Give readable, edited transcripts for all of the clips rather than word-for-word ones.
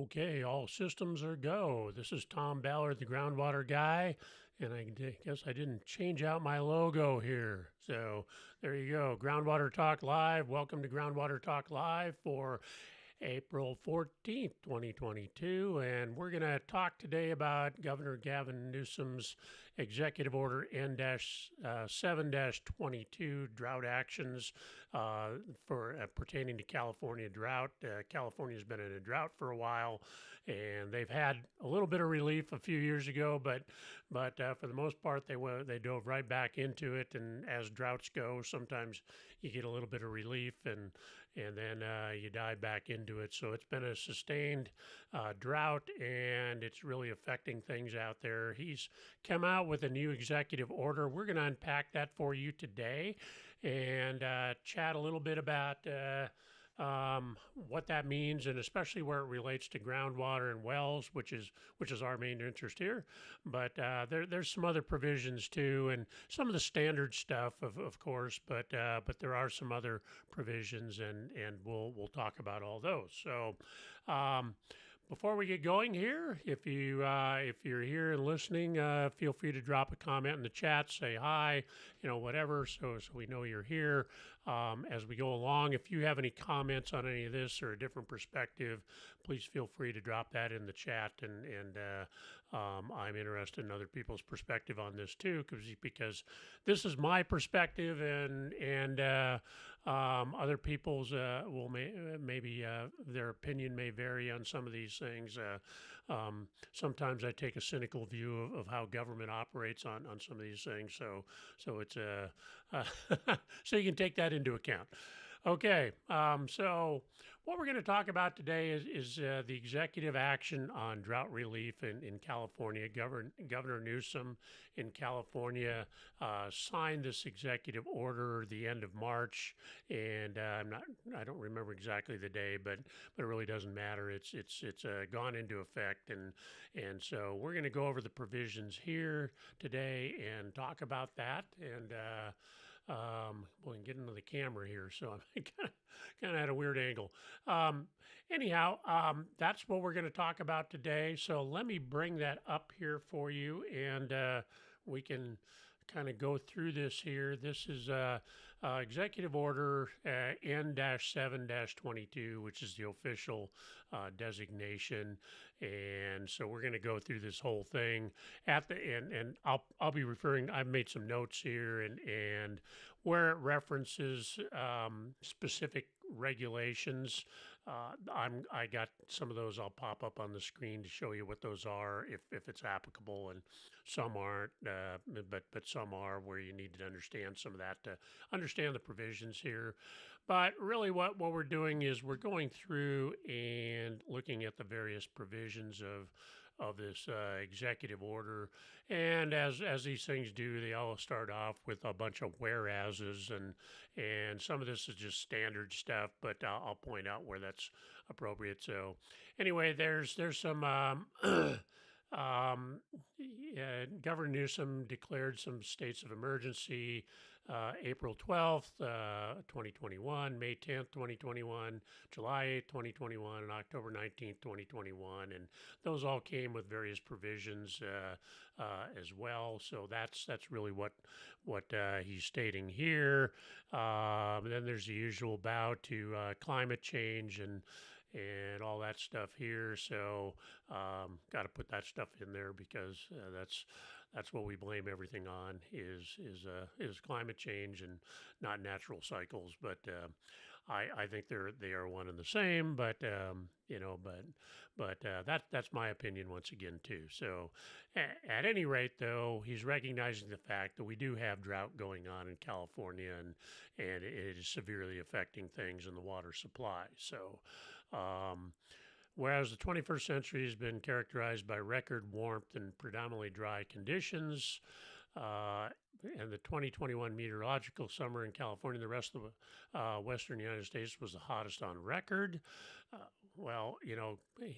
Okay, all systems are go. This is Tom Ballard, the Groundwater guy, and I guess I didn't change out my logo here. So there you go. Groundwater Talk Live. Welcome to Groundwater Talk Live for April 14th, 2022. And we're going to talk today about Governor Gavin Newsom's Executive Order N-7-22 drought actions for pertaining to California drought. California's been in a drought for a while, and they've had a little bit of relief a few years ago, but for the most part, they dove right back into it. And as droughts go, sometimes you get a little bit of relief, and then you dive back into it. So it's been a sustained drought, and it's really affecting things out there. He's come out with a new executive order. We're going to unpack that for you today and chat a little bit about what that means, and especially where it relates to groundwater and wells, which is our main interest here. But there's some other provisions too, and some of the standard stuff, of course. But there are some other provisions, and we'll talk about all those. So. Before we get going here, if you're here and listening, feel free to drop a comment in the chat, say hi, whatever, so we know you're here. As we go along, if you have any comments on any of this or a different perspective, please feel free to drop that in the chat, and I'm interested in other people's perspective on this too, because this is my perspective, and other people's maybe their opinion may vary on some of these things. Sometimes I take a cynical view of how government operates on some of these things. So it's so you can take that into account. Okay, so what we're going to talk about today is the executive action on drought relief in California. Governor Newsom in California signed this executive order the end of March, and I don't remember exactly the day, but it really doesn't matter. It's gone into effect, and so we're going to go over the provisions here today and talk about that. And we can get into the camera here, so I'm kind of at a weird angle. Anyhow, that's what we're going to talk about today. So let me bring that up here for you, and we can kind of go through this here. This is Executive Order N-7-22, which is the official designation. And so we're going to go through this whole thing at the end, and I'll be referring. I've made some notes here, and where it references specific regulations. I got some of those. I'll pop up on the screen to show you what those are, if it's applicable, and some aren't. But some are, where you need to understand some of that to understand the provisions here. But really, what we're doing is we're going through and looking at the various provisions of this executive order. And as these things do, they all start off with a bunch of whereases, and some of this is just standard stuff, but I'll point out where that's appropriate. So anyway, there's some Governor Newsom declared some states of emergency April 12th, 2021, May 10th, 2021, July 8th, 2021, and October 19th, 2021. And those all came with various provisions as well. So that's really what he's stating here. Then there's the usual bow to climate change and all that stuff here. So got to put that stuff in there, because that's what we blame everything on is climate change and not natural cycles. But I think they are one and the same. But that's my opinion once again too. So at any rate, though, he's recognizing the fact that we do have drought going on in California, and it is severely affecting things in the water supply. So. Whereas the 21st century has been characterized by record warmth and predominantly dry conditions, and the 2021 meteorological summer in California and the rest of the western United States was the hottest on record. well,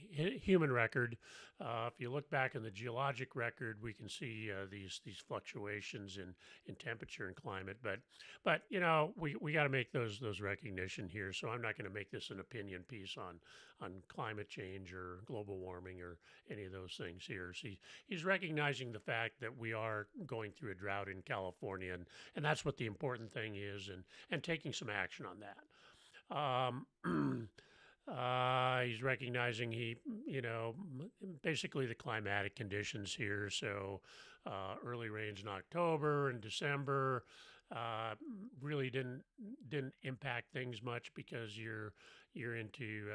human record. If you look back in the geologic record, we can see these fluctuations in temperature and climate. But we got to make those recognition here. So I'm not going to make this an opinion piece on climate change or global warming or any of those things here. So he's recognizing the fact that we are going through a drought in California, and that's what the important thing is, and taking some action on that. He's recognizing basically the climatic conditions here. So early rains in October and December really didn't impact things much because you're into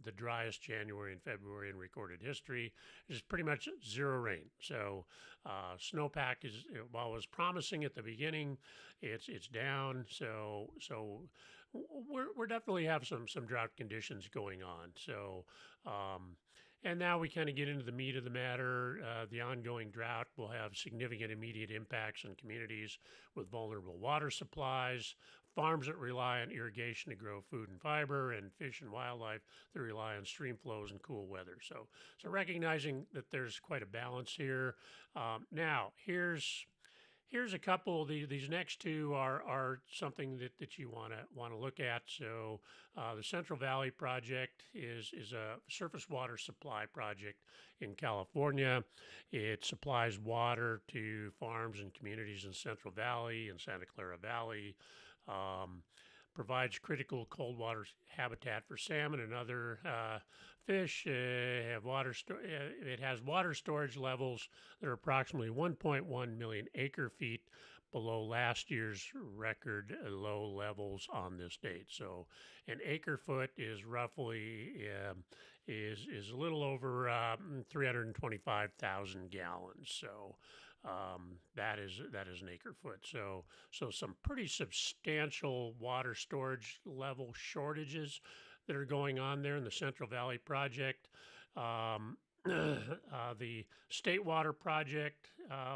the driest January and February in recorded history. There's pretty much zero rain. So snowpack is, while it was promising at the beginning, it's down. So we're definitely have some drought conditions going on. So and now we kind of get into the meat of the matter. The ongoing drought will have significant immediate impacts on communities with vulnerable water supplies, farms that rely on irrigation to grow food and fiber, and fish and wildlife that rely on stream flows and cool weather. So recognizing that there's quite a balance here. Now, here's a couple. These next two are something that you want to look at. So the Central Valley Project is a surface water supply project in California. It supplies water to farms and communities in Central Valley and Santa Clara Valley. Provides critical cold water habitat for salmon and other fish. It has water storage levels that are approximately 1.1 million acre feet below last year's record low levels on this date. So an acre foot is roughly is a little over 325,000 gallons. So that is an acre foot. So some pretty substantial water storage level shortages that are going on there in the Central Valley Project. The State Water Project,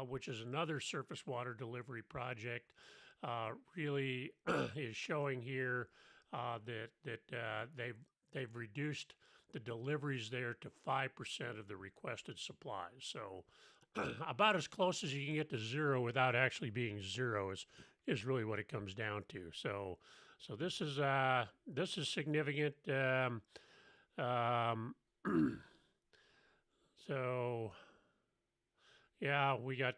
which is another surface water delivery project, really is showing here that they've reduced the deliveries there to 5% of the requested supplies. So about as close as you can get to zero without actually being zero is really what it comes down to. So this is significant. So yeah, we got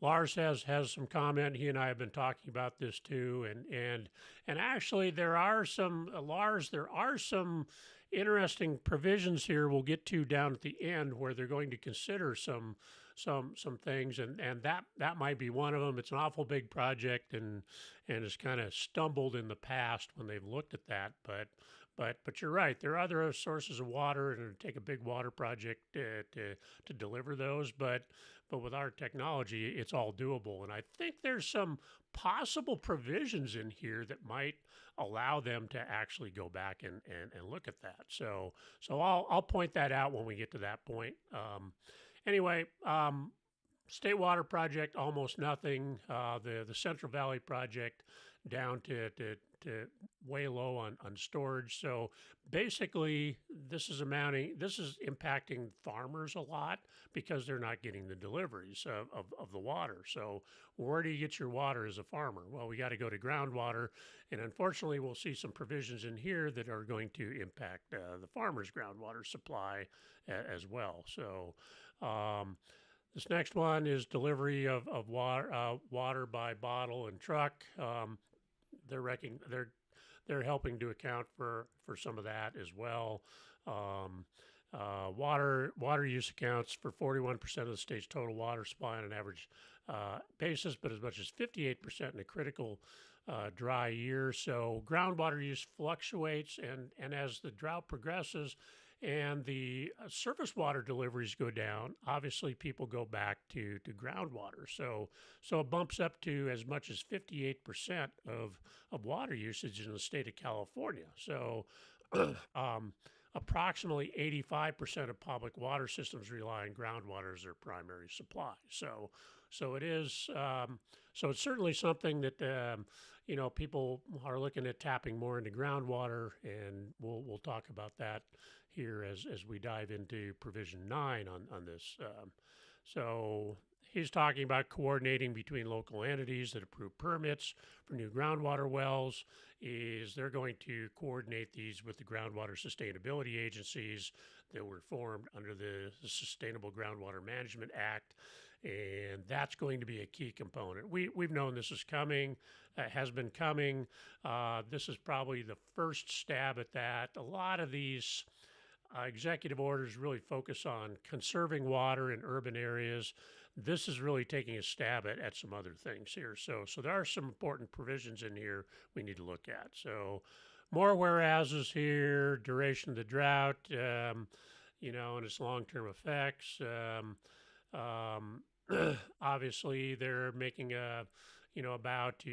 Lars has some comment. He and I have been talking about this too, and actually there are some interesting provisions here we'll get to down at the end where they're going to consider some things, and that might be one of them. It's an awful big project and has kind of stumbled in the past when they've looked at that, but you're right. There are other sources of water, and it'd take a big water project to deliver those. But with our technology, it's all doable. And I think there's some possible provisions in here that might allow them to actually go back and look at that. So I'll point that out when we get to that point. Anyway, State Water Project, almost nothing. The Central Valley Project down to way low on storage. So basically, this is impacting farmers a lot because they're not getting the deliveries of the water. So where do you get your water as a farmer? Well, we got to go to groundwater, and unfortunately, we'll see some provisions in here that are going to impact the farmer's groundwater supply as well. So this next one is delivery of water by bottle and truck. They're helping to account for some of that as well. Water use accounts for 41% of the state's total water supply on an average basis, but as much as 58% in a critical dry year. So groundwater use fluctuates, and as the drought progresses and the surface water deliveries go down, obviously people go back to groundwater. So it bumps up to as much as 58% of water usage in the state of California. So approximately 85% of public water systems rely on groundwater as their primary supply. So it is. So it's certainly something that people are looking at tapping more into groundwater, and we'll talk about that here as we dive into provision 9 on this. So he's talking about coordinating between local entities that approve permits for new groundwater wells. Is they're going to coordinate these with the groundwater sustainability agencies that were formed under the Sustainable Groundwater Management Act, and that's going to be a key component. We've known this is coming, has been coming. This is probably the first stab at that. A lot of these executive orders really focus on conserving water in urban areas. This is really taking a stab at some other things here. So there are some important provisions in here we need to look at. So more whereases here, duration of the drought, and its long-term effects. Obviously, they're making about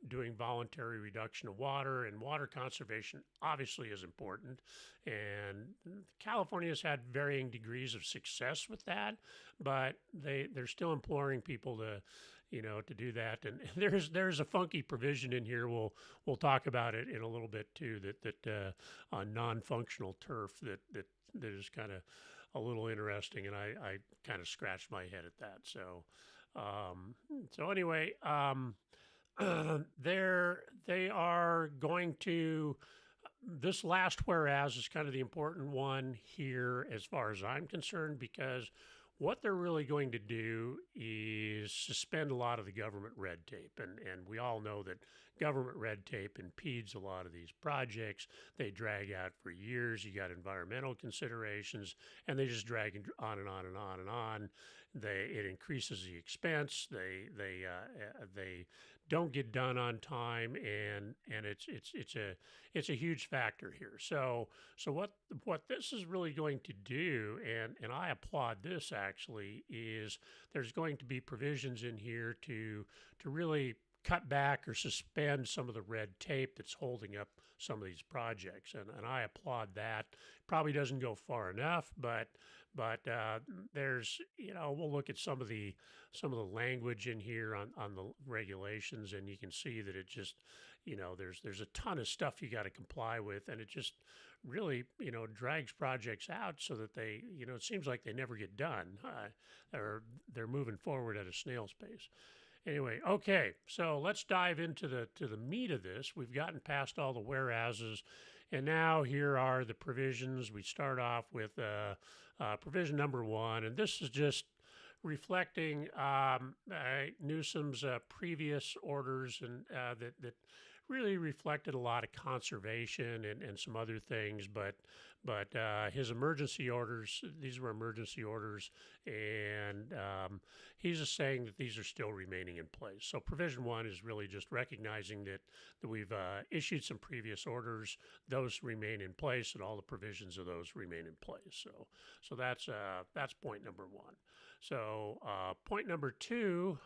doing voluntary reduction of water, and water conservation obviously is important. And California has had varying degrees of success with that, but they're still imploring people to do that. And there's a funky provision in here. We'll talk about it in a little bit too. That on non-functional turf that is kind of a little interesting, and I kind of scratched my head at that. So anyway, they are going to. This last whereas is kind of the important one here, as far as I'm concerned, because what they're really going to do is suspend a lot of the government red tape. And we all know that government red tape impedes a lot of these projects. They drag out for years. You got environmental considerations, and they just drag on and on and on and on. It increases the expense. They don't get done on time, and it's a huge factor here. So what this is really going to do, and I applaud this actually, is there's going to be provisions in here to really cut back or suspend some of the red tape that's holding up some of these projects, and I applaud that. Probably doesn't go far enough, but there's we'll look at some of the language in here on the regulations, and you can see that it just there's a ton of stuff you got to comply with, and it just really drags projects out so that they it seems like they never get done. They're moving forward at a snail's pace. Anyway, okay, so let's dive into the meat of this. We've gotten past all the whereases, and now here are the provisions. We start off with provision number 1, and this is just reflecting Newsom's previous orders, and that really reflected a lot of conservation and some other things, but his emergency orders, these were emergency orders, and he's just saying that these are still remaining in place. So provision 1 is really just recognizing that we've issued some previous orders, those remain in place, and all the provisions of those remain in place. So that's point number 1. So point number 2,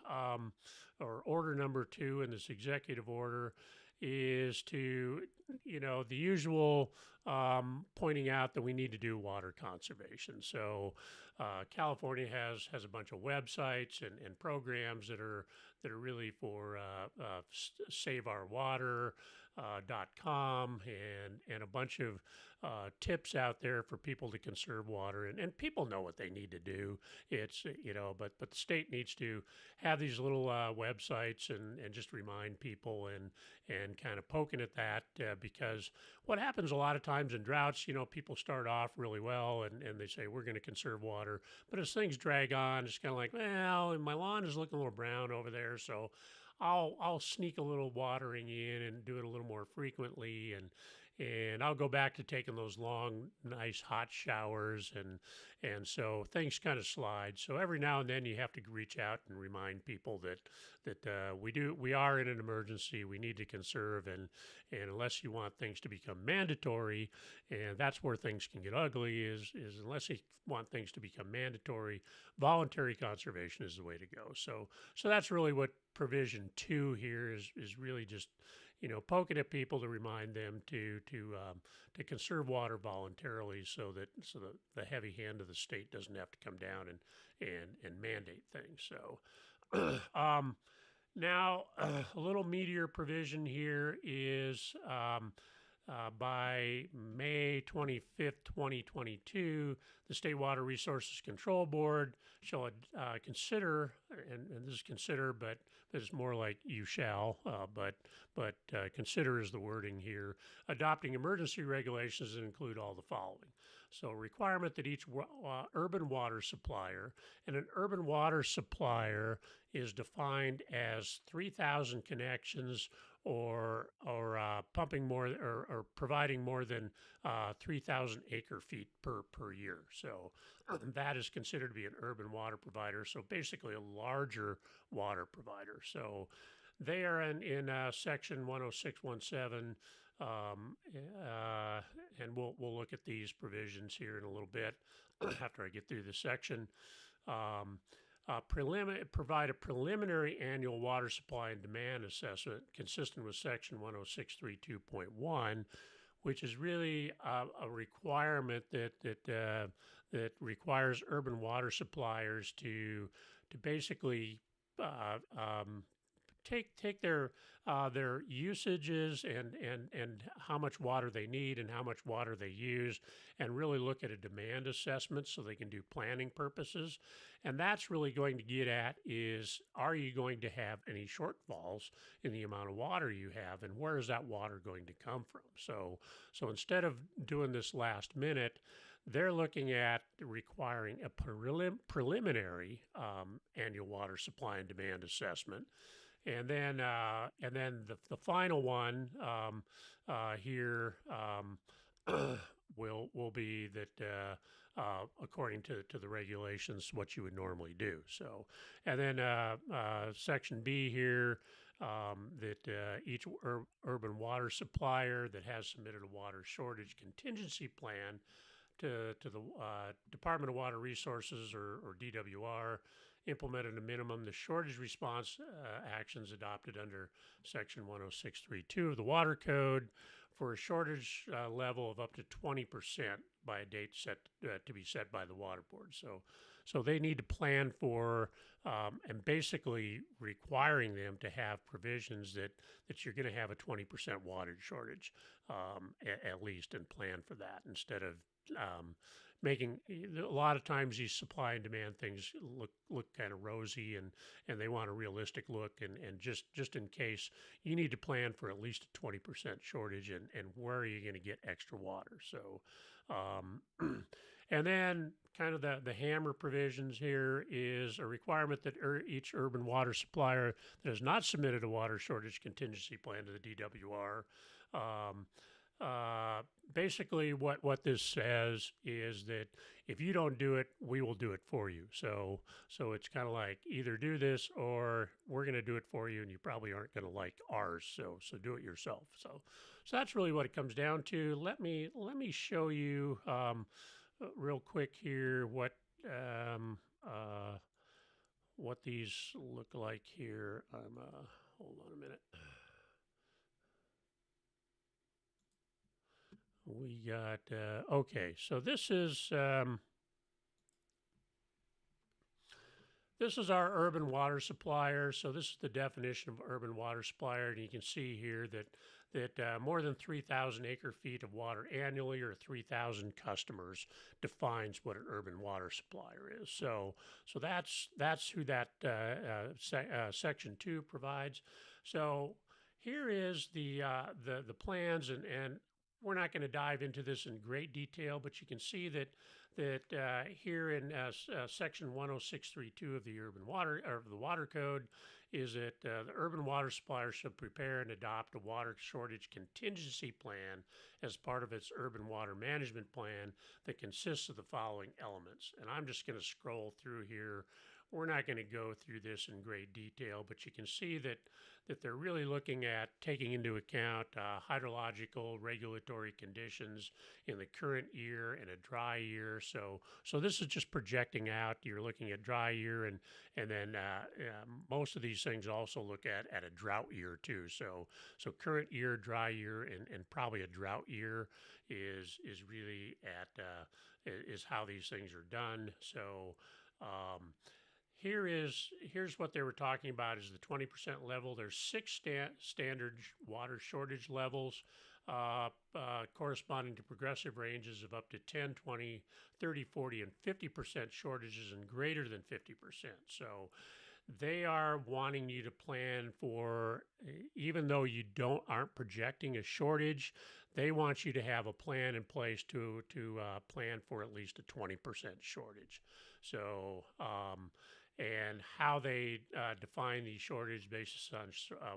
or order number 2 in this executive order, is to, the usual pointing out that we need to do water conservation. So California has a bunch of websites and programs that are really for SaveOurWater.com and a bunch of tips out there for people to conserve water, and people know what they need to do. It's but the state needs to have these little websites and just remind people and kind of poking at that, because what happens a lot of times in droughts, people start off really well and they say we're going to conserve water, but as things drag on, it's kind of like, well, my lawn is looking a little brown over there, so I'll sneak a little watering in and do it a little more frequently, and I'll go back to taking those long, nice hot showers, and so things kind of slide. So every now and then you have to reach out and remind people that we are in an emergency. We need to conserve, and unless you want things to become mandatory, and that's where things can get ugly, is unless you want things to become mandatory, voluntary conservation is the way to go. So that's really what provision 2 here is really just poking at people to remind them to conserve water voluntarily, so that the heavy hand of the state doesn't have to come down and mandate things. So now a little meatier provision here is. By May 25th, 2022, the State Water Resources Control Board shall consider, and this is consider, but it's more like you shall, but consider is the wording here, adopting emergency regulations that include all the following. So, a requirement that each urban water supplier, and an urban water supplier is defined as 3,000 connections or pumping more or providing more than 3,000 acre feet per year. So that is considered to be an urban water provider. So basically a larger water provider. So they are in section 10617. And we'll look at these provisions here in a little bit after I get through this section. Provide a preliminary annual water supply and demand assessment consistent with section 10632.1, which is really a requirement that requires urban water suppliers to basically take their usages and how much water they need and how much water they use, and really look at a demand assessment so they can do planning purposes. And that's really going to get at is, are you going to have any shortfalls in the amount of water you have, and where is that water going to come from? So instead of doing this last minute, they're looking at requiring a preliminary annual water supply and demand assessment. And then the final one here will be that according to the regulations, what you would normally do. So, and then section B here, that each urban water supplier that has submitted a water shortage contingency plan to the Department of Water Resources or DWR, implemented a minimum the shortage response actions adopted under section 10632 of the Water Code for a shortage level of up to 20% by a date set to be set by the Water Board. So they need to plan for and basically requiring them to have provisions that you're going to have a 20% water shortage at least, and plan for that instead of making a lot of times these supply and demand things look kind of rosy, and they want a realistic look, and just in case, you need to plan for at least a 20% shortage, and where are you going to get extra water? So and then kind of the hammer provisions here is a requirement that each urban water supplier that has not submitted a water shortage contingency plan to the DWR, basically what this says is that if you don't do it, we will do it for you. So it's kind of like, either do this or we're going to do it for you, and you probably aren't going to like ours. So do it yourself. So that's really what it comes down to. Let me show you real quick here what these look like here. Hold on a minute. We got, okay, so this is our urban water supplier. So this is the definition of urban water supplier, and you can see here that more than 3,000 acre feet of water annually, or 3,000 customers, defines what an urban water supplier is. So that's who that section 2 provides. So here is the plans, and we're not going to dive into this in great detail, but you can see that here in section 10632 of the Water Code is that the urban water supplier should prepare and adopt a water shortage contingency plan as part of its urban water management plan that consists of the following elements. And I'm just going to scroll through here we're not going to go through this in great detail, but you can see that they're really looking at taking into account hydrological regulatory conditions in the current year and a dry year. So this is just projecting out. You're looking at dry year, and then most of these things also look at a drought year too. So current year, dry year, and probably a drought year is really at is how these things are done. So. Um, here's what they were talking about is the 20% level. There's six standard water shortage levels corresponding to progressive ranges of up to 10, 20, 30, 40, and 50% shortages and greater than 50%. So they are wanting you to plan for, even though you aren't projecting a shortage, they want you to have a plan in place to plan for at least a 20% shortage. So and how they define the shortage basis on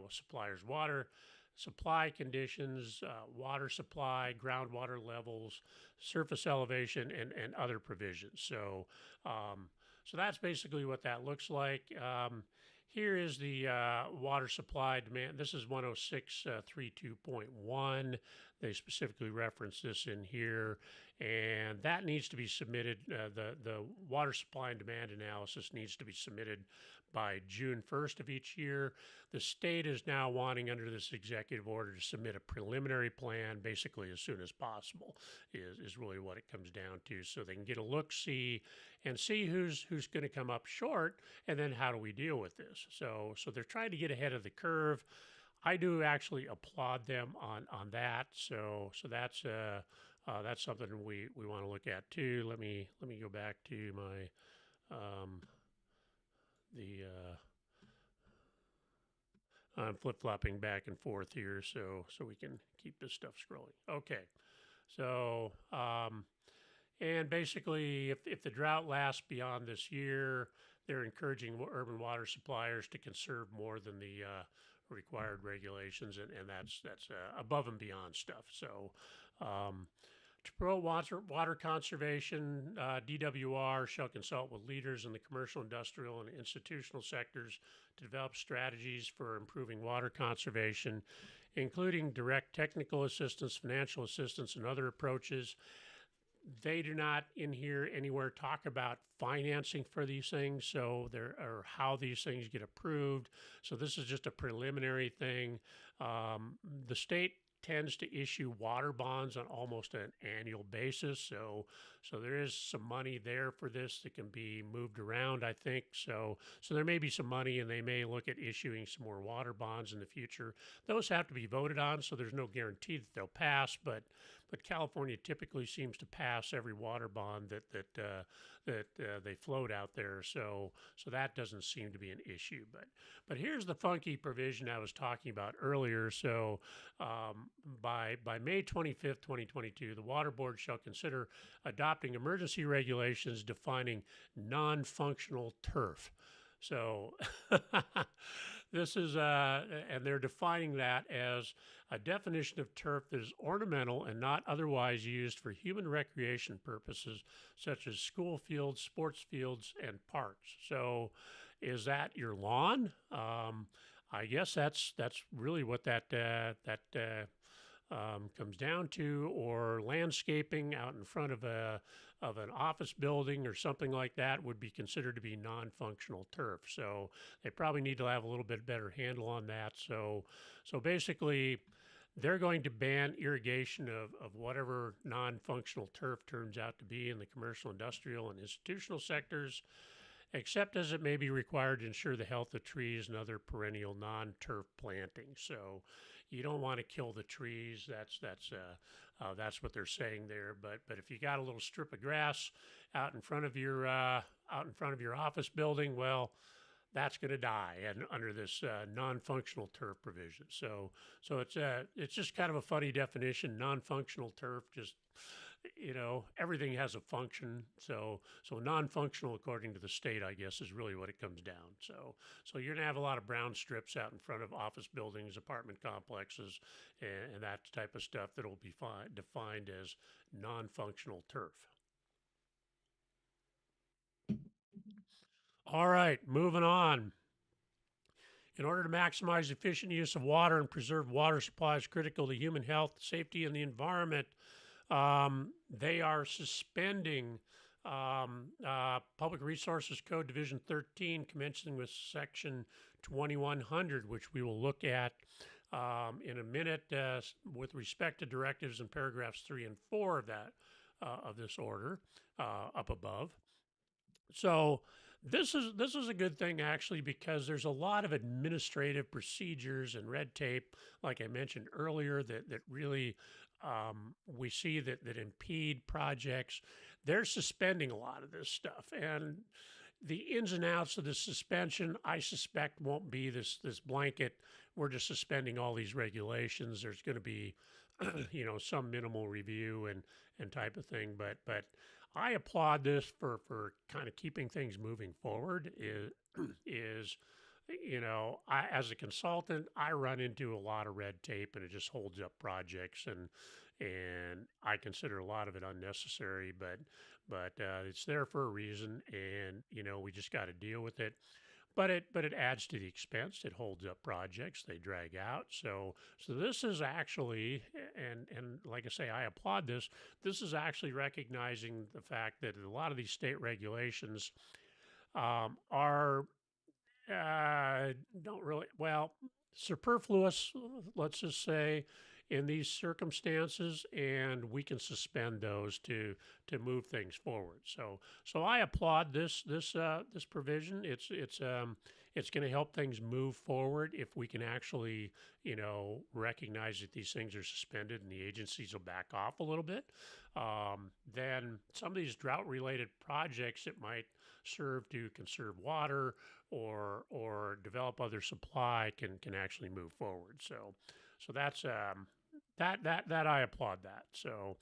suppliers' water supply conditions, water supply, groundwater levels, surface elevation, and other provisions. So that's basically what that looks like. Here is the water supply demand. This is 106.32.1. They specifically reference this in here, and that needs to be submitted. The water supply and demand analysis needs to be submitted by June 1st of each year. The state is now wanting, under this executive order, to submit a preliminary plan basically as soon as possible, is really what it comes down to. So they can get a look-see and see who's going to come up short, and then how do we deal with this. So they're trying to get ahead of the curve. I do actually applaud them on that. So that's something we want to look at too. Let me go back to my I'm flip-flopping back and forth here so we can keep this stuff scrolling. Okay, so and basically, if the drought lasts beyond this year, they're encouraging urban water suppliers to conserve more than the required regulations, and that's above and beyond stuff. So. To promote water conservation, DWR shall consult with leaders in the commercial, industrial, and institutional sectors to develop strategies for improving water conservation, including direct technical assistance, financial assistance, and other approaches. They do not in here anywhere talk about financing for these things, or how these things get approved. So this is just a preliminary thing. The state tends to issue water bonds on almost an annual basis. So there is some money there for this that can be moved around, I think. So there may be some money, and they may look at issuing some more water bonds in the future. Those have to be voted on, so there's no guarantee that they'll pass, but California typically seems to pass every water bond that they float out there. So that doesn't seem to be an issue. But here's the funky provision I was talking about earlier. So by May 25th, 2022, the Water Board shall consider adopting emergency regulations defining non-functional turf. So this is, and they're defining that as a definition of turf that is ornamental and not otherwise used for human recreation purposes, such as school fields, sports fields, and parks. So is that your lawn? I guess that's really what that comes down to, or landscaping out in front of an office building or something like that would be considered to be non-functional turf. So they probably need to have a little bit better handle on that. So basically, they're going to ban irrigation of whatever non-functional turf turns out to be in the commercial, industrial, and institutional sectors, except as it may be required to ensure the health of trees and other perennial non-turf plantings. So you don't want to kill the trees. That's what they're saying there. But if you got a little strip of grass out in front of your office building, well, that's going to die and under this non-functional turf provision. So it's just kind of a funny definition. Non-functional turf, just everything has a function. So non-functional, according to the state, I guess, is really what it comes down. So you're gonna have a lot of brown strips out in front of office buildings, apartment complexes, and that type of stuff that will be defined as non-functional turf. All right, moving on. In order to maximize efficient use of water and preserve water supplies critical to human health, safety, and the environment, they are suspending Public Resources Code Division 13, commencing with Section 2100, which we will look at in a minute with respect to directives in paragraphs 3 and 4 of that of this order up above. So this is a good thing actually because there's a lot of administrative procedures and red tape, like I mentioned earlier, that really we see that impede projects. They're suspending a lot of this stuff, and the ins and outs of the suspension, I suspect, won't be this blanket. We're just suspending all these regulations. There's going to be, some minimal review and type of thing, but I applaud this for kind of keeping things moving forward. Is as a consultant, I run into a lot of red tape, and it just holds up projects, and I consider a lot of it unnecessary. But it's there for a reason, and we just got to deal with it. But it adds to the expense. It holds up projects. They drag out. So this is actually, and like I say, I applaud this. This is actually recognizing the fact that a lot of these state regulations are don't really, well, superfluous, let's just say, in these circumstances, and we can suspend those to move things forward. So I applaud this provision. It's going to help things move forward if we can actually recognize that these things are suspended and the agencies will back off a little bit. Then some of these drought related projects that might serve to conserve water or develop other supply can actually move forward. So that's that I applaud that. So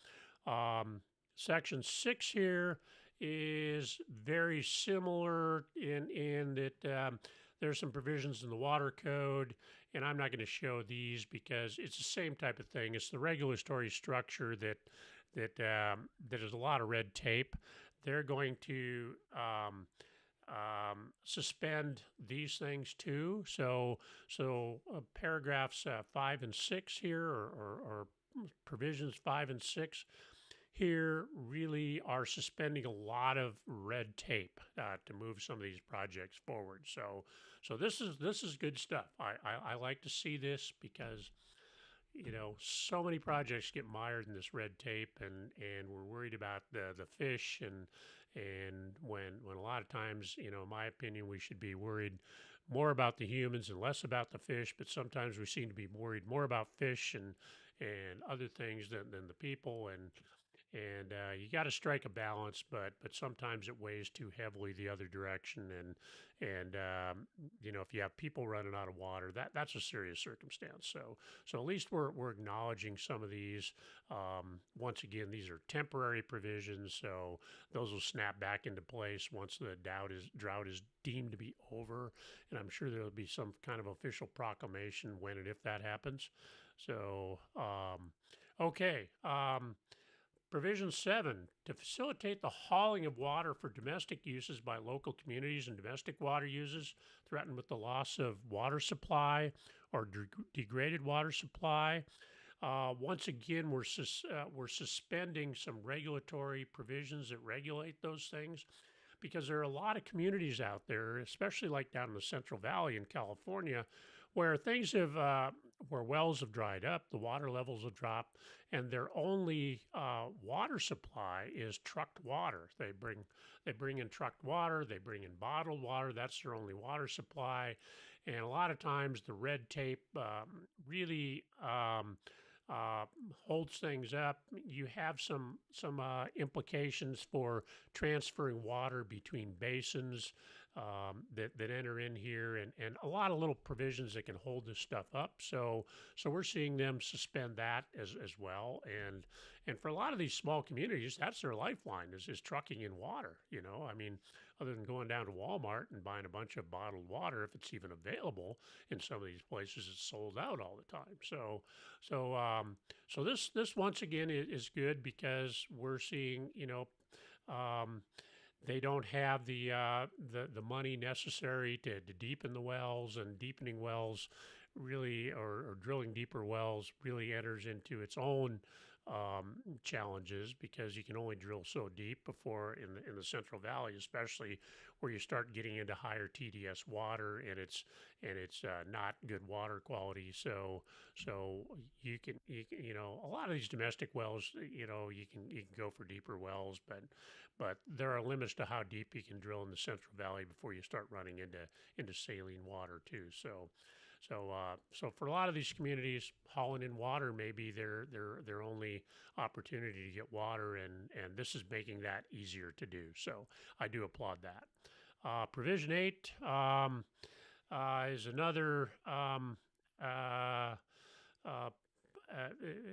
section 6 here is very similar in that there's some provisions in the water code, and I'm not going to show these because it's the same type of thing. It's the regulatory structure that is a lot of red tape. They're going to suspend these things too. So paragraphs 5 and 6 here, or provisions 5 and 6 here, really are suspending a lot of red tape to move some of these projects forward. So this is good stuff. I like to see this because so many projects get mired in this red tape, and we're worried about the fish, and when a lot of times, in my opinion, we should be worried more about the humans and less about the fish. But sometimes we seem to be worried more about fish and other things than the people, and you got to strike a balance, but sometimes it weighs too heavily the other direction, and if you have people running out of water, that's a serious circumstance. So at least we're acknowledging some of these. Once again, these are temporary provisions, so those will snap back into place once the drought is deemed to be over, and I'm sure there'll be some kind of official proclamation when and if that happens. So okay. Provision 7, to facilitate the hauling of water for domestic uses by local communities and domestic water users threatened with the loss of water supply or degraded water supply. Once again, we're suspending some regulatory provisions that regulate those things, because there are a lot of communities out there, especially like down in the Central Valley in California, where things have where wells have dried up, the water levels have dropped, and their only water supply is trucked water. They bring in trucked water, they bring in bottled water. That's their only water supply, and a lot of times the red tape really holds things up. You have some implications for transferring water between basins that enter in here, and a lot of little provisions that can hold this stuff up. So we're seeing them suspend that as well, and for a lot of these small communities, that's their lifeline is trucking in water. I mean, other than going down to Walmart and buying a bunch of bottled water, if it's even available in some of these places, it's sold out all the time. So this once again is good because we're seeing They don't have the money necessary to deepen the wells, and deepening wells really, or drilling deeper wells really enters into its own challenges, because you can only drill so deep before in the Central Valley, especially where you start getting into higher TDS water, and it's not good water quality. So you know, a lot of these domestic wells, you know, you can go for deeper wells, but there are limits to how deep you can drill in the Central Valley before you start running into saline water too. So for a lot of these communities, hauling in water may be their only opportunity to get water, and this is making that easier to do. So I do applaud that. Provision 8 is uh,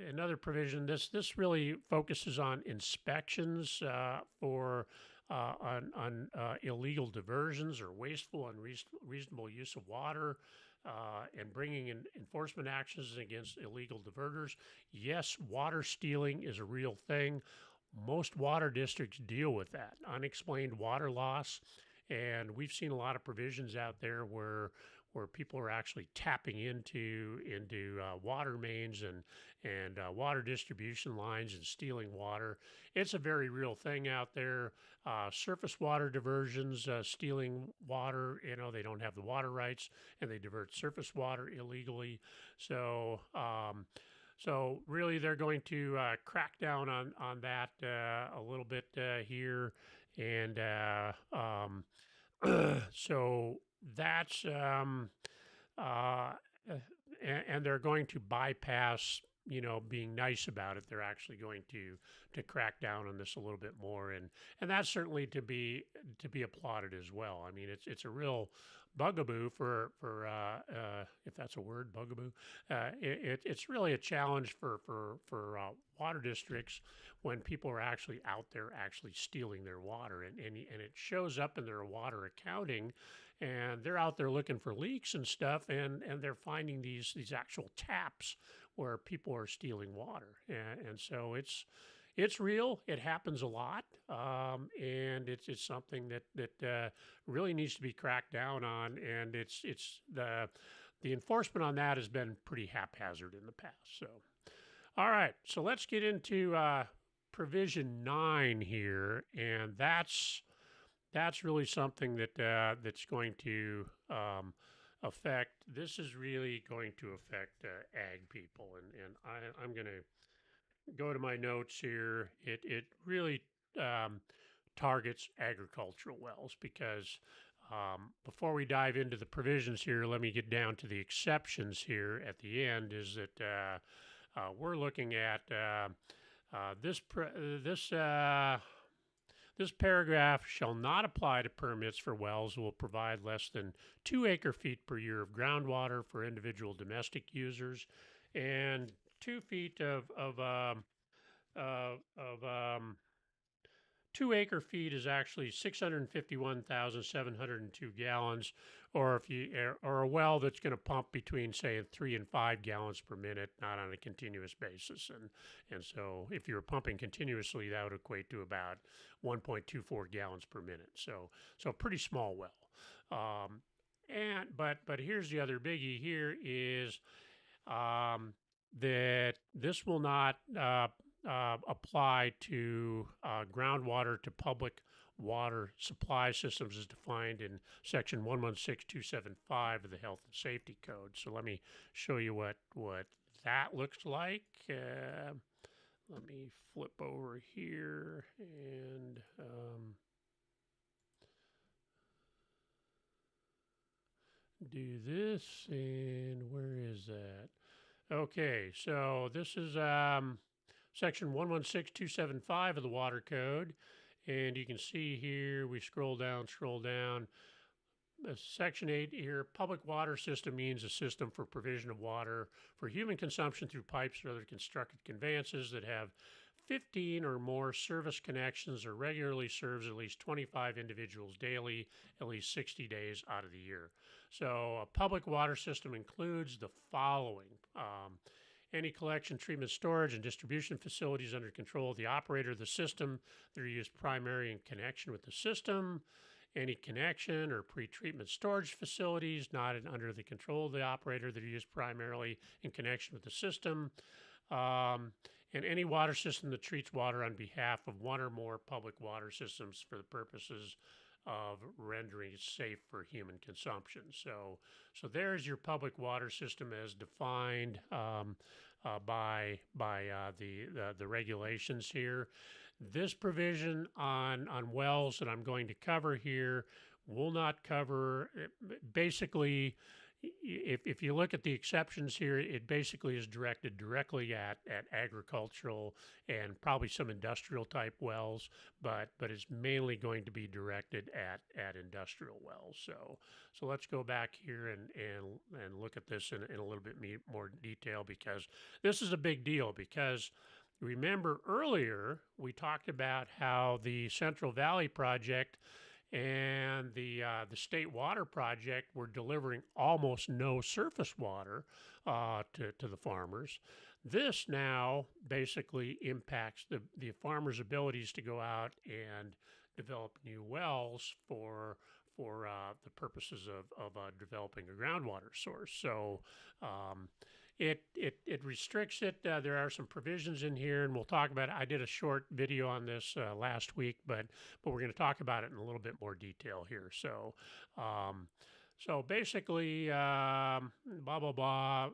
another provision. This really focuses on inspections for on illegal diversions or wasteful and unreasonable use of water, and bringing in enforcement actions against illegal diverters. Yes, water stealing is a real thing. Most water districts deal with that unexplained water loss, and we've seen a lot of provisions out there where people are actually tapping into water mains and water distribution lines and stealing water. It's a very real thing out there. Surface water diversions, stealing water. You know, they don't have the water rights, and they divert surface water illegally. So really, they're going to crack down on that a little bit here, and so that's uh, and they're going to bypass, you know, being nice about it. They're actually going to crack down on this a little bit more, and that's certainly to be applauded as well. I mean, it's a real bugaboo for if that's a word, bugaboo. It's really a challenge for water districts when people are actually out there actually stealing their water, and it shows up in their water accounting, and they're out there looking for leaks and stuff, and they're finding these actual taps where people are stealing water, and so it's real. It happens a lot, and it's something that really needs to be cracked down on. And it's the enforcement on that has been pretty haphazard in the past. So, all right, so let's get into provision 9 here, and that's really something that's going to affect. This is really going to affect ag people, and I'm going to go to my notes here. It really targets agricultural wells, because before we dive into the provisions here, let me get down to the exceptions here at the end. Is that we're looking at this paragraph shall not apply to permits for wells that will provide less than 2 acre-feet per year of groundwater for individual domestic users, and 2 feet of 2 acre-feet is actually 651,702 gallons, or or a well that's going to pump between, say, 3 and 5 gallons per minute, not on a continuous basis. And so if you're pumping continuously, that would equate to about 1.24 gallons per minute. So pretty small well. But here's the other biggie here is that this will not apply to groundwater to public water supply systems as defined in section 116275 of the Health and Safety Code. So let me show you what that looks like. Let me flip over here and do this. And where is that? Okay, so this is section 116275 of the Water Code. And you can see here, we scroll down. Section 8 here, public water system means a system for provision of water for human consumption through pipes or other constructed conveyances that have 15 or more service connections or regularly serves at least 25 individuals daily, at least 60 days out of the year. So a public water system includes the following. any collection, treatment, storage, and distribution facilities under control of the operator of the system that are used primarily in connection with the system, any connection or pre-treatment storage facilities not under the control of the operator that are used primarily in connection with the system, and any water system that treats water on behalf of one or more public water systems for the purposes of rendering it safe for human consumption. So there's your public water system as defined by the regulations here. This provision on wells that I'm going to cover here will not cover, basically, if you look at the exceptions here, it basically is directed directly at agricultural and probably some industrial type wells, but it's mainly going to be directed at industrial wells. So let's go back here and look at this in a little bit more detail, because this is a big deal. Because remember earlier we talked about how the Central Valley Project and the State Water Project were delivering almost no surface water to the farmers. This now basically impacts the farmers' abilities to go out and develop new wells for the purposes of developing a groundwater source. So it restricts it. There are some provisions in here, and we'll talk about it. I did a short video on this last week, but we're going to talk about it in a little bit more detail here. So basically, blah blah blah.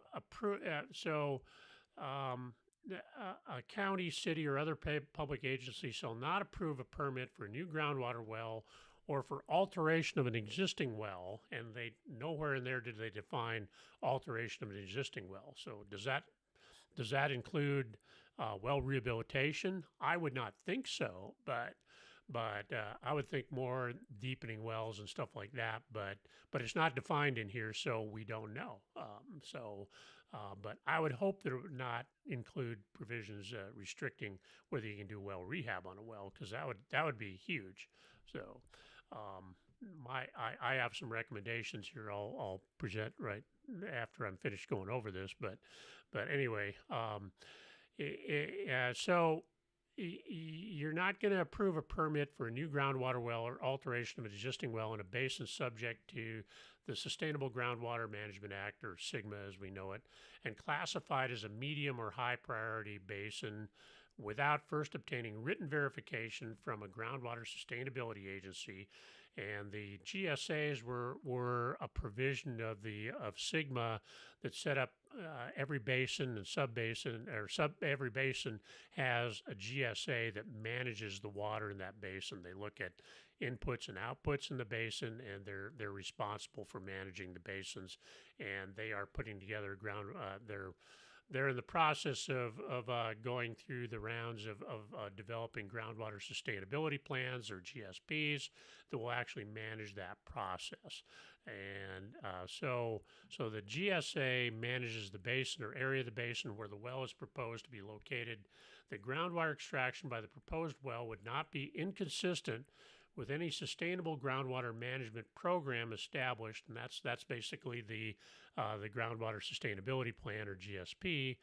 A county, city, or other public agency shall not approve a permit for a new groundwater well or for alteration of an existing well, and they nowhere in there did they define alteration of an existing well. So does that include well rehabilitation? I would not think so, but I would think more deepening wells and stuff like that. But it's not defined in here, so we don't know. But I would hope that it would not include provisions restricting whether you can do well rehab on a well, because that would be huge. So I have some recommendations here. I'll present right after I'm finished going over this. But anyway, so you're not going to approve a permit for a new groundwater well or alteration of an existing well in a basin subject to the Sustainable Groundwater Management Act, or SGMA as we know it, and classified as a medium or high priority basin without first obtaining written verification from a groundwater sustainability agency. And the GSAs were a provision of SGMA that set up every basin and sub-basin, or every basin has a GSA that manages the water in that basin. They look at inputs and outputs in the basin, and they're responsible for managing the basins, and they are putting together they're in the process of going through the rounds of developing groundwater sustainability plans, or GSPs, that will actually manage that process. And so the GSA manages the basin or area of the basin where the well is proposed to be located. The groundwater extraction by the proposed well would not be inconsistent with any sustainable groundwater management program established, and that's basically the Groundwater Sustainability Plan, or GSP,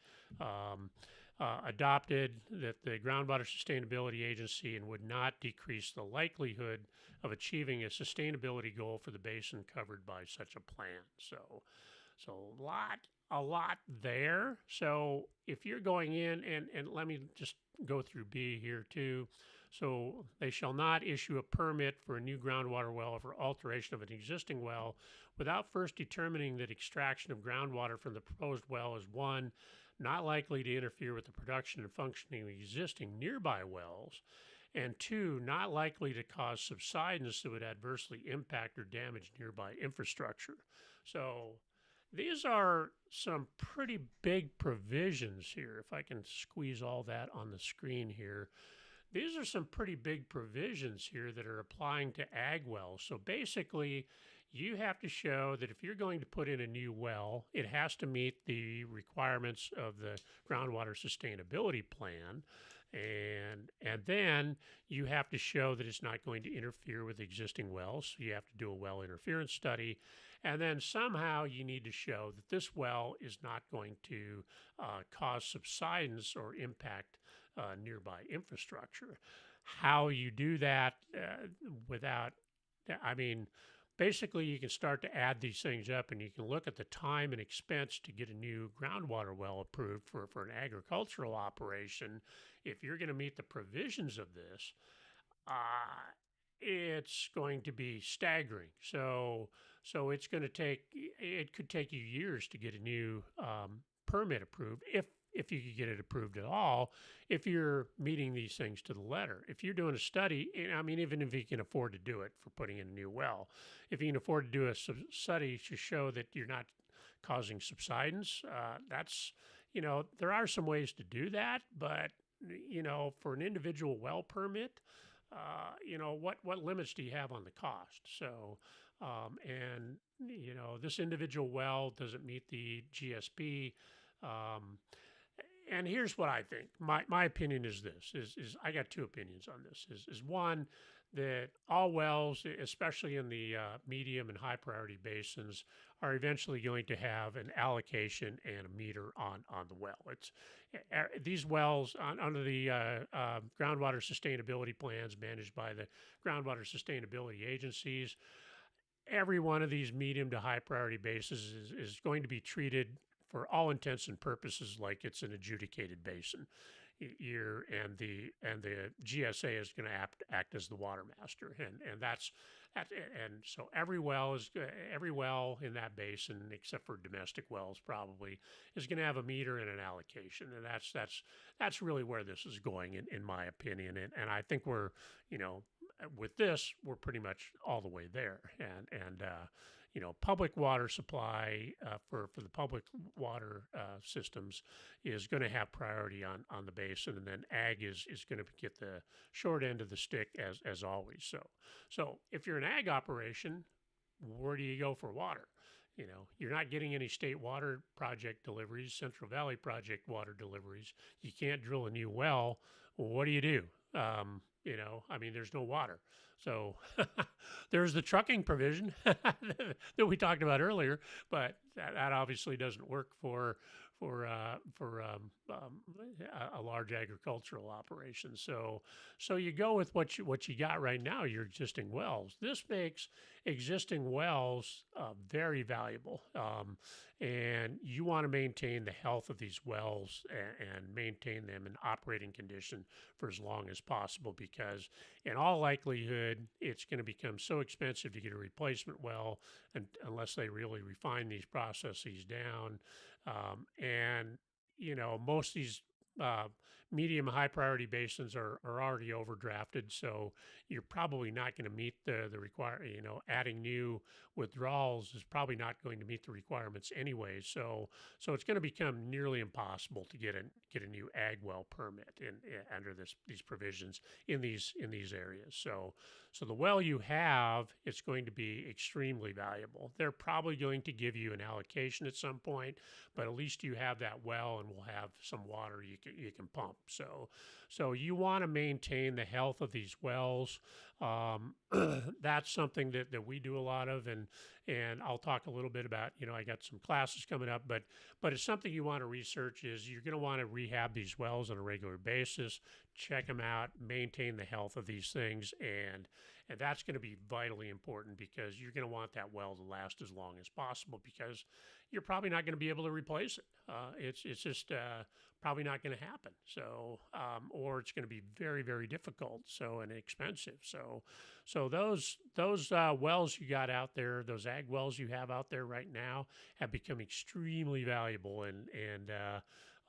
adopted that the Groundwater Sustainability Agency, and would not decrease the likelihood of achieving a sustainability goal for the basin covered by such a plan. So a lot there. So if you're going in, and let me just go through B here too. So they shall not issue a permit for a new groundwater well or for alteration of an existing well without first determining that extraction of groundwater from the proposed well is, one, not likely to interfere with the production and functioning of existing nearby wells, and two, not likely to cause subsidence that would adversely impact or damage nearby infrastructure. So these are some pretty big provisions here. If I can squeeze all that on the screen here. These are some pretty big provisions here that are applying to ag wells. So basically, you have to show that if you're going to put in a new well, it has to meet the requirements of the Groundwater Sustainability Plan. And then you have to show that it's not going to interfere with existing wells. So you have to do a well interference study. And then somehow you need to show that this well is not going to cause subsidence or impact nearby infrastructure. How you do that without, I mean, basically you can start to add these things up and you can look at the time and expense to get a new groundwater well approved for an agricultural operation. If you're going to meet the provisions of this, uh, it's going to be staggering. So it's going to take, it could take you years to get a new permit approved if you could get it approved at all, if you're meeting these things to the letter. If you're doing a study, I mean, even if you can afford to do it for putting in a new well, if you can afford to do a study to show that you're not causing subsidence, that's, there are some ways to do that, but, for an individual well permit, what limits do you have on the cost? So, and this individual well doesn't meet the GSP. Um, and here's what I think. My opinion is this: is I got two opinions on this. Is one that all wells, especially in the medium and high priority basins, are eventually going to have an allocation and a meter on the well. It's these wells under the groundwater sustainability plans managed by the groundwater sustainability agencies. Every one of these medium to high priority basins is going to be treated for all intents and purposes like it's an adjudicated basin. And the GSA is going to act as the water master, and that's that. And so every well in that basin, except for domestic wells, probably is going to have a meter and an allocation, and that's really where this is going, in my opinion. And I think we're, with this, we're pretty much all the way there. And public water supply for the public water systems is going to have priority on the basin, and then ag is going to get the short end of the stick as always. So if you're an ag operation, where do you go for water? You're not getting any state water project deliveries, Central Valley project water deliveries. You can't drill a new well. Well, what do you do? There's no water. So there's the trucking provision that we talked about earlier, but that obviously doesn't work for a large agricultural operation. So you go with what you got right now, your existing wells. This makes existing wells very valuable, and you want to maintain the health of these wells and maintain them in operating condition for as long as possible, because in all likelihood it's going to become so expensive to get a replacement well unless they really refine these processes down. And most of these medium high priority basins are already overdrafted, so you're probably not going to meet the require. Adding new withdrawals is probably not going to meet the requirements anyway. So it's going to become nearly impossible to get a new ag well permit under these provisions in these areas. So the well you have, it's going to be extremely valuable. They're probably going to give you an allocation at some point, but at least you have that well and will have some water you can pump. So you want to maintain the health of these wells. That's something that we do a lot of, and I'll talk a little bit about. I got some classes coming up, but it's something you want to research. Is you're going to want to rehab these wells on a regular basis, check them out, maintain the health of these things, and that's going to be vitally important, because you're going to want that well to last as long as possible, because you're probably not going to be able to replace it. It's just probably not going to happen. So, or it's going to be very, very difficult. So, and expensive. So those wells you got out there, those ag wells you have out there right now, have become extremely valuable. And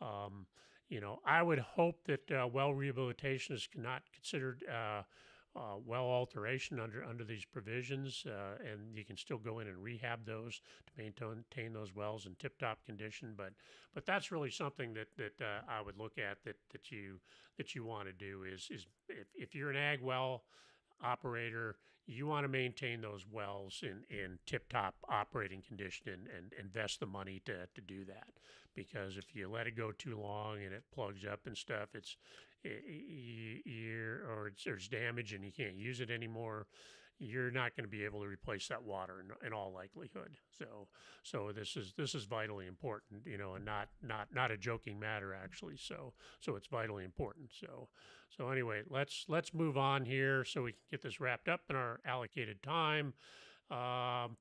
I would hope that well rehabilitation is not considered well alteration under these provisions, and you can still go in and rehab those to maintain those wells in tip-top condition. But that's really something that I would look at that you want to do is if you're an ag well operator, you want to maintain those wells in tip-top operating condition and invest the money to do that. Because if you let it go too long and it plugs up and stuff, there's damage and you can't use it anymore, you're not going to be able to replace that water in all likelihood. So this is vitally important, and not a joking matter actually. So it's vitally important. So anyway, let's move on here so we can get this wrapped up in our allocated time.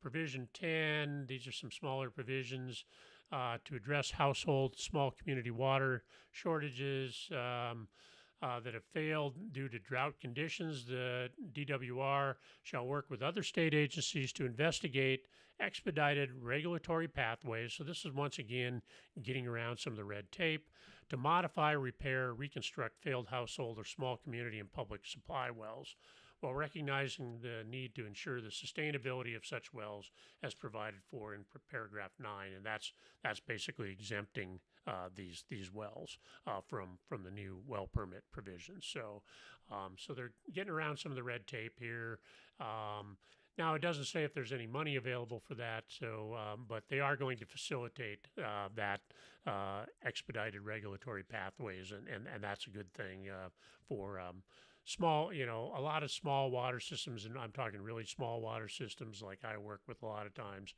Provision 10, these are some smaller provisions to address household small community water shortages that have failed due to drought conditions. The DWR shall work with other state agencies to investigate expedited regulatory pathways. So this is once again getting around some of the red tape to modify, repair, reconstruct failed household or small community and public supply wells, while recognizing the need to ensure the sustainability of such wells as provided for in paragraph 9, and that's basically exempting these wells from the new well permit provisions. So they're getting around some of the red tape here. Now it doesn't say if there's any money available for that, but they are going to facilitate that expedited regulatory pathways, and that's a good thing for small, a lot of small water systems, and I'm talking really small water systems like I work with a lot of times.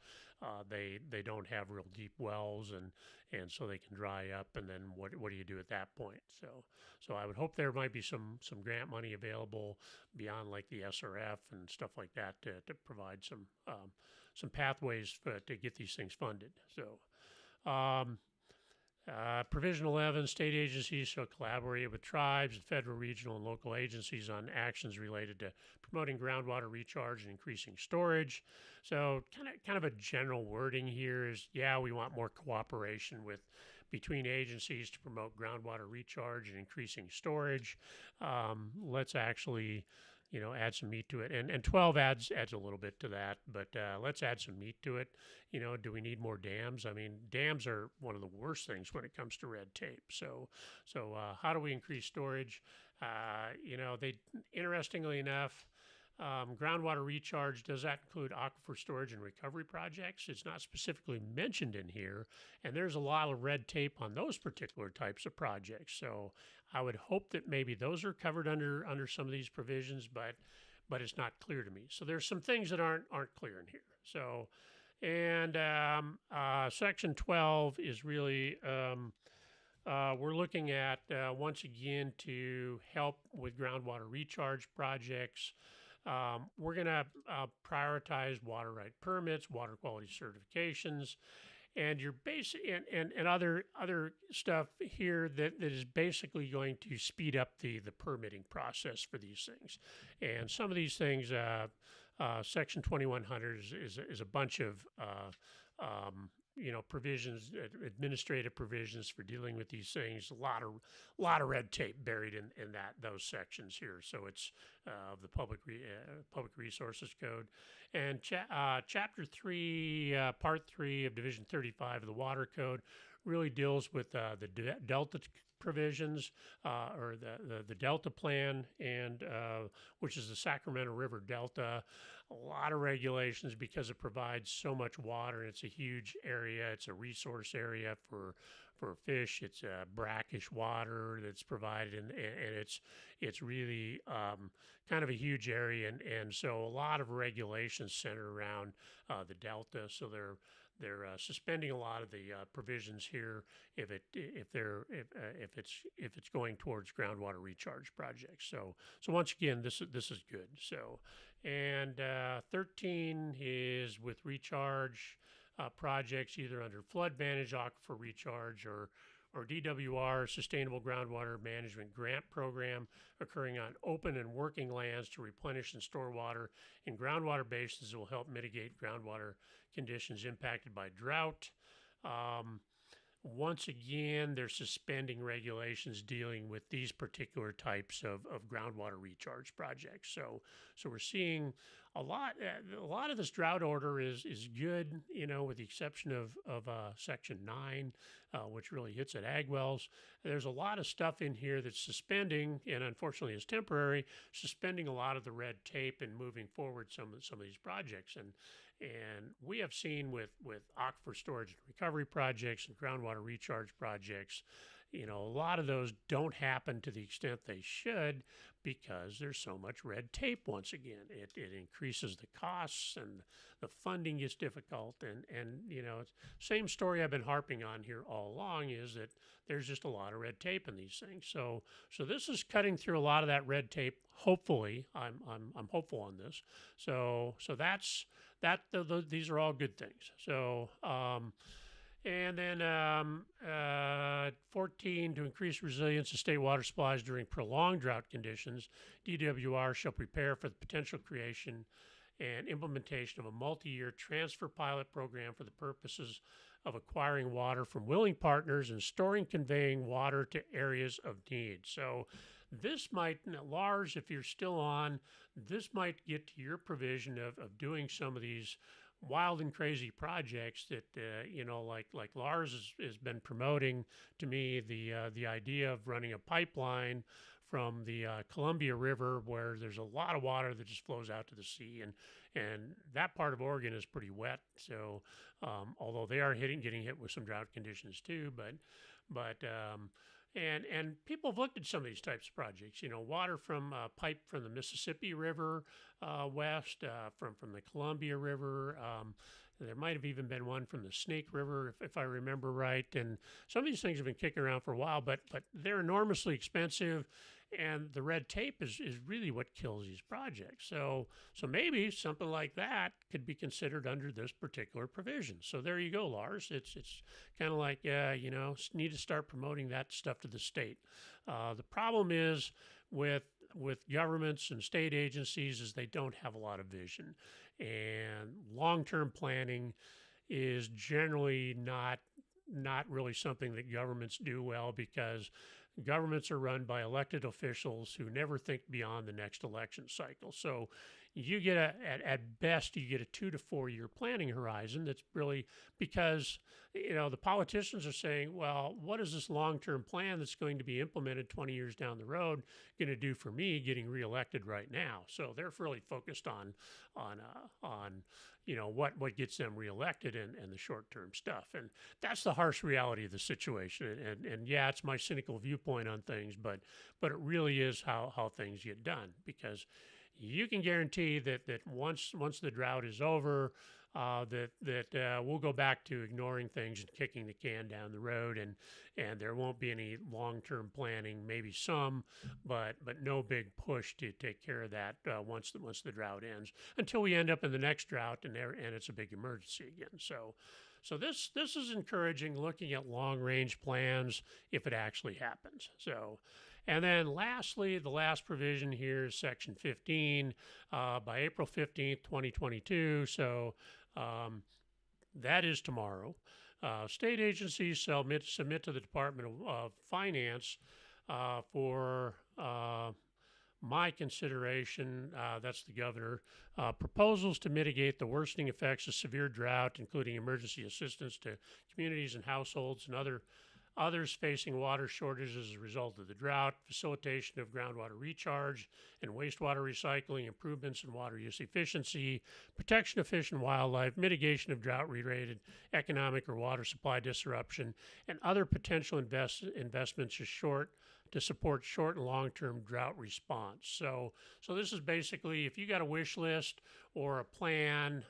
They don't have real deep wells, and so they can dry up. And then what do you do at that point? So I would hope there might be some grant money available beyond like the SRF and stuff like that to provide some pathways to get these things funded. Provision 11, state agencies shall collaborate with tribes and federal, regional, and local agencies on actions related to promoting groundwater recharge and increasing storage. So kind of a general wording here is, yeah, we want more cooperation between agencies to promote groundwater recharge and increasing storage. Let's actually add some meat to it. And 12 adds a little bit to that, but let's add some meat to it. Do we need more dams? I mean, dams are one of the worst things when it comes to red tape. So how do we increase storage? Interestingly enough, groundwater recharge, does that include aquifer storage and recovery projects? It's not specifically mentioned in here, and there's a lot of red tape on those particular types of projects. So I would hope that maybe those are covered under some of these provisions, but it's not clear to me. So there's some things that aren't clear in here. So, and Section 12 is really we're looking at once again to help with groundwater recharge projects. We're going to prioritize water right permits, water quality certifications, and your basic and other stuff here that is basically going to speed up the permitting process for these things. And some of these things, Section 2100 is a bunch of provisions, administrative provisions for dealing with these things. A lot of red tape buried in those sections here. So it's the Public Resources Code, and Chapter 3, Part 3 of Division 35 of the Water Code really deals with the Delta provisions or the Delta Plan, and which is the Sacramento River Delta. A lot of regulations because it provides so much water. It's a huge area. It's a resource area for fish. It's brackish water that's provided, and it's really kind of a huge area, and so a lot of regulations center around the Delta. So they're suspending a lot of the provisions here if it's going towards groundwater recharge projects. So once again, this is good. So, and 13 is with recharge projects either under flood managed aquifer recharge or DWR, Sustainable Groundwater Management Grant Program, occurring on open and working lands to replenish and store water in groundwater basins that will help mitigate groundwater conditions impacted by drought. Once again, they're suspending regulations dealing with these particular types of groundwater recharge projects. So we're seeing a lot of this drought order is good, with the exception of Section 9, which really hits at ag wells. There's a lot of stuff in here that's suspending, and unfortunately is temporary, suspending a lot of the red tape and moving forward some of these projects. And we have seen with aquifer storage and recovery projects and groundwater recharge projects, a lot of those don't happen to the extent they should because there's so much red tape. Once again, it increases the costs and the funding gets difficult. And same story I've been harping on here all along is that there's just a lot of red tape in these things. So this is cutting through a lot of that red tape. Hopefully, I'm hopeful on this. So that's that. These are all good things. And then 14, to increase resilience of state water supplies during prolonged drought conditions, DWR shall prepare for the potential creation and implementation of a multi-year transfer pilot program for the purposes of acquiring water from willing partners and storing, conveying water to areas of need. So this might, Lars, if you're still on, this might get to your provision of doing some of these wild and crazy projects that like Lars has been promoting to me, the idea of running a pipeline from the Columbia River, where there's a lot of water that just flows out to the sea, and that part of Oregon is pretty wet. So although they are getting hit with some drought conditions too, but and people have looked at some of these types of projects. Water from pipe from the Mississippi River west, from the Columbia River. There might have even been one from the Snake River, if I remember right. And some of these things have been kicking around for a while, but they're enormously expensive, and the red tape is really what kills these projects. So maybe something like that could be considered under this particular provision. So there you go, Lars. It's kind of like need to start promoting that stuff to the state. The problem is with governments and state agencies is they don't have a lot of vision, and long-term planning is generally not really something that governments do well, because governments are run by elected officials who never think beyond the next election cycle. So you get at best you get a 2 to 4 year planning horizon. That's really because the politicians are saying, well, what is this long-term plan that's going to be implemented 20 years down the road going to do for me getting reelected right now? So they're really focused on what gets them reelected and the short-term stuff. And that's the harsh reality of the situation. And yeah, it's my cynical viewpoint on things, but it really is how things get done, because you can guarantee that once the drought is over, that we'll go back to ignoring things and kicking the can down the road, and there won't be any long-term planning. Maybe some, but no big push to take care of that once the drought ends, until we end up in the next drought and it's a big emergency again. So this is encouraging, looking at long-range plans if it actually happens. And then lastly, the last provision here is Section 15 by April 15th, 2022. So that is tomorrow. State agencies shall submit to the Department of Finance for my consideration, that's the governor, proposals to mitigate the worsening effects of severe drought, including emergency assistance to communities and households and others facing water shortages as a result of the drought, facilitation of groundwater recharge and wastewater recycling, improvements in water use efficiency, protection of fish and wildlife, mitigation of drought-related economic or water supply disruption, and other potential investments to support short and long-term drought response. So this is basically, if you got a wish list or a plan,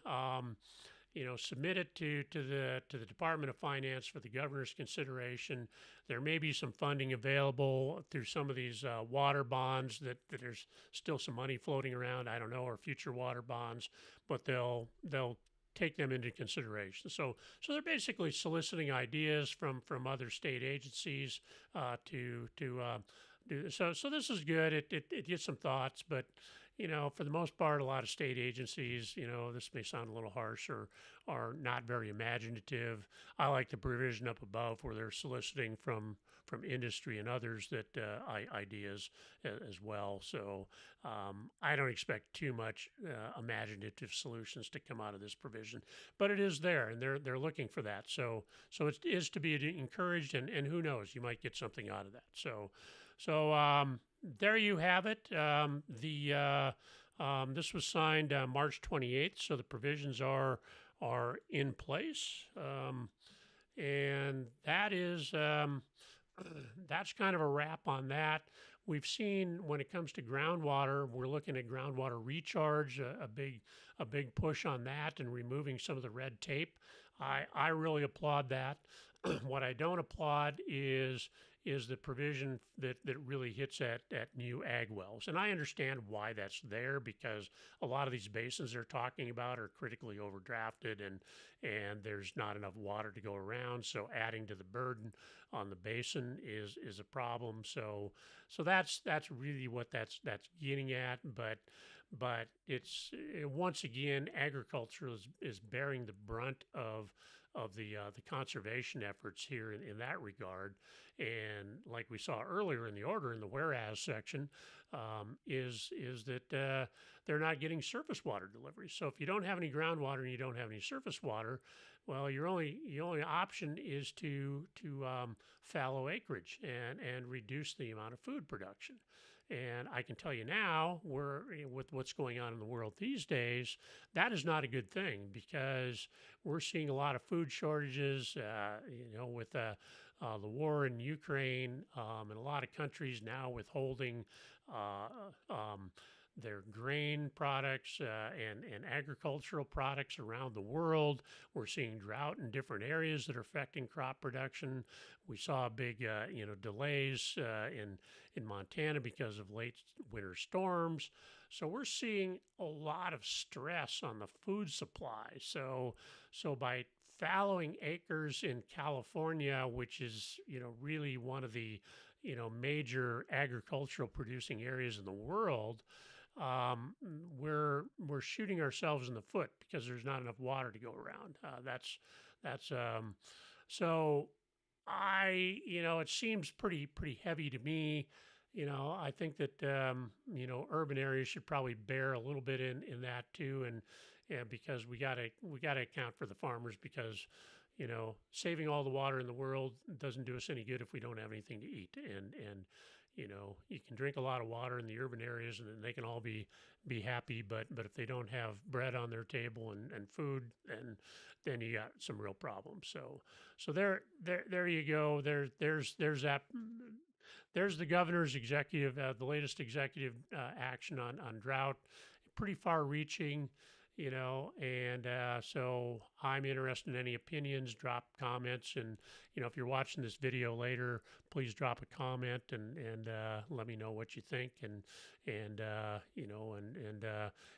submit it to the Department of Finance for the governor's consideration. There may be some funding available through some of these water bonds that there's still some money floating around. I don't know, or future water bonds, but they'll take them into consideration. So they're basically soliciting ideas from other state agencies to do this. So this is good. It gets some thoughts, but for the most part, a lot of state agencies, this may sound a little harsh or not very imaginative. I like the provision up above where they're soliciting from industry and others that ideas as well. So I don't expect too much imaginative solutions to come out of this provision, but it is there, and they're looking for that. So it is to be encouraged, and who knows, you might get something out of that. So there you have it. This was signed March 28th, so the provisions are in place, and that is that's kind of a wrap on that. We've seen when it comes to groundwater, we're looking at groundwater recharge, a big push on that and removing some of the red tape. I really applaud that. What I don't applaud is the provision that really hits at new ag wells. And I understand why that's there, because a lot of these basins they're talking about are critically overdrafted, and there's not enough water to go around. So adding to the burden on the basin is a problem. So that's really what that's getting at. But it's once again, agriculture is bearing the brunt of the conservation efforts here in that regard. And like we saw earlier in the order in the whereas section, is that they're not getting surface water delivery. So if you don't have any groundwater and you don't have any surface water, well, your only option is to fallow acreage and reduce the amount of food production. And I can tell you now, with what's going on in the world these days, that is not a good thing, because we're seeing a lot of food shortages. With the war in Ukraine, and a lot of countries now withholding their grain products and agricultural products around the world. We're seeing drought in different areas that are affecting crop production. We saw big delays in Montana because of late winter storms. So we're seeing a lot of stress on the food supply. So by fallowing acres in California, which is really one of the major agricultural producing areas in the world, we're shooting ourselves in the foot because there's not enough water to go around. So it seems pretty heavy to me. I think that urban areas should probably bear a little bit in that too, and because we gotta account for the farmers, because saving all the water in the world doesn't do us any good if we don't have anything to eat. And you can drink a lot of water in the urban areas and they can all be happy, but if they don't have bread on their table and food, then you got some real problems. So there you go. There's that. There's the governor's executive, the latest executive action on drought, pretty far-reaching. And so I'm interested in any opinions. Drop comments, and if you're watching this video later, please drop a comment and let me know what you think, and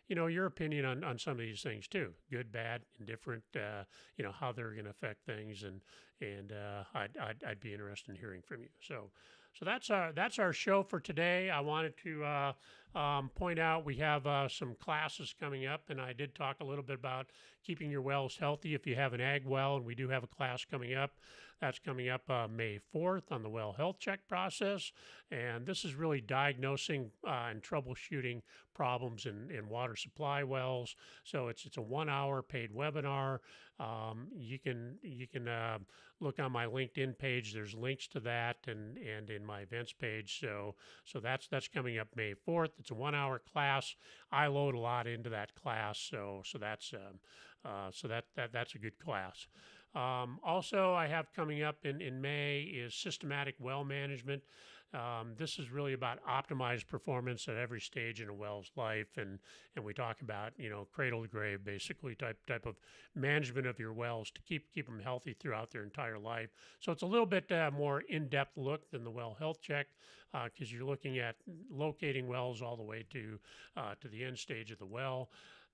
your opinion on some of these things too, good, bad, indifferent, how they're going to affect things, and I'd be interested in hearing from you. So that's our show for today. I wanted to point out we have some classes coming up, and I did talk a little bit about keeping your wells healthy if you have an ag well, and we do have a class coming up. That's coming up May 4th on the well health check process, and this is really diagnosing and troubleshooting problems in water supply wells. So it's a 1-hour paid webinar. You can look on my LinkedIn page. There's links to that, and in my events page. So that's coming up May 4th. It's a 1-hour class. I load a lot into that class, so that's a good class. Also, I have coming up in May is systematic well management. This is really about optimized performance at every stage in a well's life, and we talk about cradle to grave, basically type of management of your wells to keep them healthy throughout their entire life. So it's a little bit more in-depth look than the well health check, because you're looking at locating wells all the way to the end stage of the well.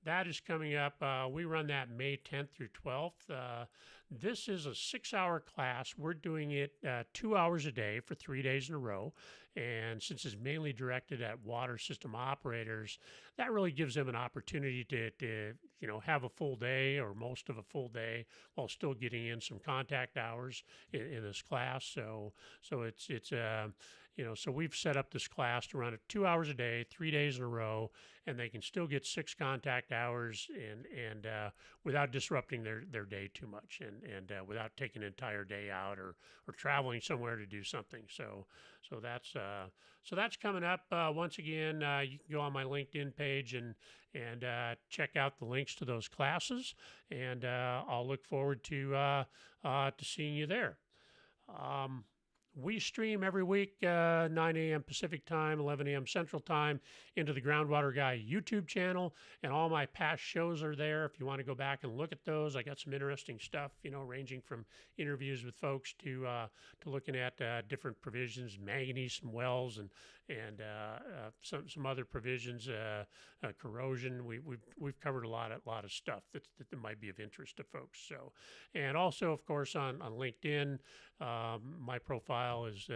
That is coming up. We run that May 10th through 12th. This is a 6-hour class. We're doing it 2 hours a day for 3 days in a row. And since it's mainly directed at water system operators, that really gives them an opportunity to have a full day or most of a full day while still getting in some contact hours in this class. So so we've set up this class to run it 2 hours a day, 3 days in a row, and they can still get 6 contact hours and without disrupting their day too much, and without taking an entire day out or traveling somewhere to do something. So that's coming up. Once again, you can go on my LinkedIn page and check out the links to those classes, and I'll look forward to seeing you there. We stream every week, 9 a.m. Pacific time, 11 a.m. Central time, into the Groundwater Guy YouTube channel, and all my past shows are there. If you want to go back and look at those, I got some interesting stuff, ranging from interviews with folks to looking at different provisions, manganese, some wells, and some other provisions, corrosion. We've covered a lot of stuff that might be of interest to folks. So, and also, of course, on LinkedIn. My profile is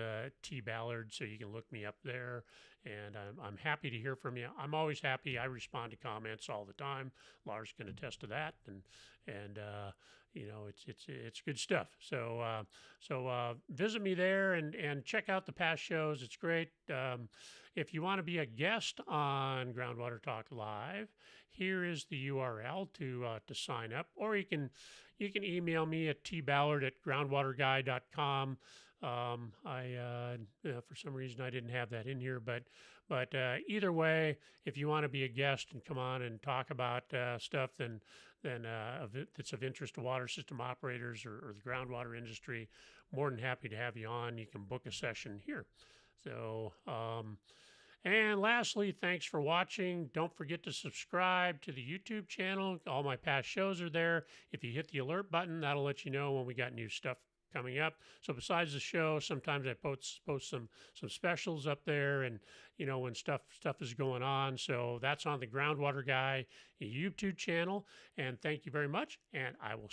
T Ballard, so you can look me up there. And I'm happy to hear from you. I'm always happy. I respond to comments all the time. Lars can attest to that, and it's good stuff. So visit me there and check out the past shows. It's great. If you want to be a guest on Groundwater Talk Live, here is the URL to sign up, or you can email me at tballard@groundwaterguy.com. For some reason I didn't have that in here, but either way, if you want to be a guest and come on and talk about stuff, then that's of interest to water system operators or the groundwater industry, more than happy to have you on. You can book a session here. So. And lastly, thanks for watching. Don't forget to subscribe to the YouTube channel. All my past shows are there. If you hit the alert button, that'll let you know when we got new stuff coming up. So besides the show, sometimes I post some specials up there, and when stuff is going on. So that's on the Groundwater Guy YouTube channel. And thank you very much, and I will see you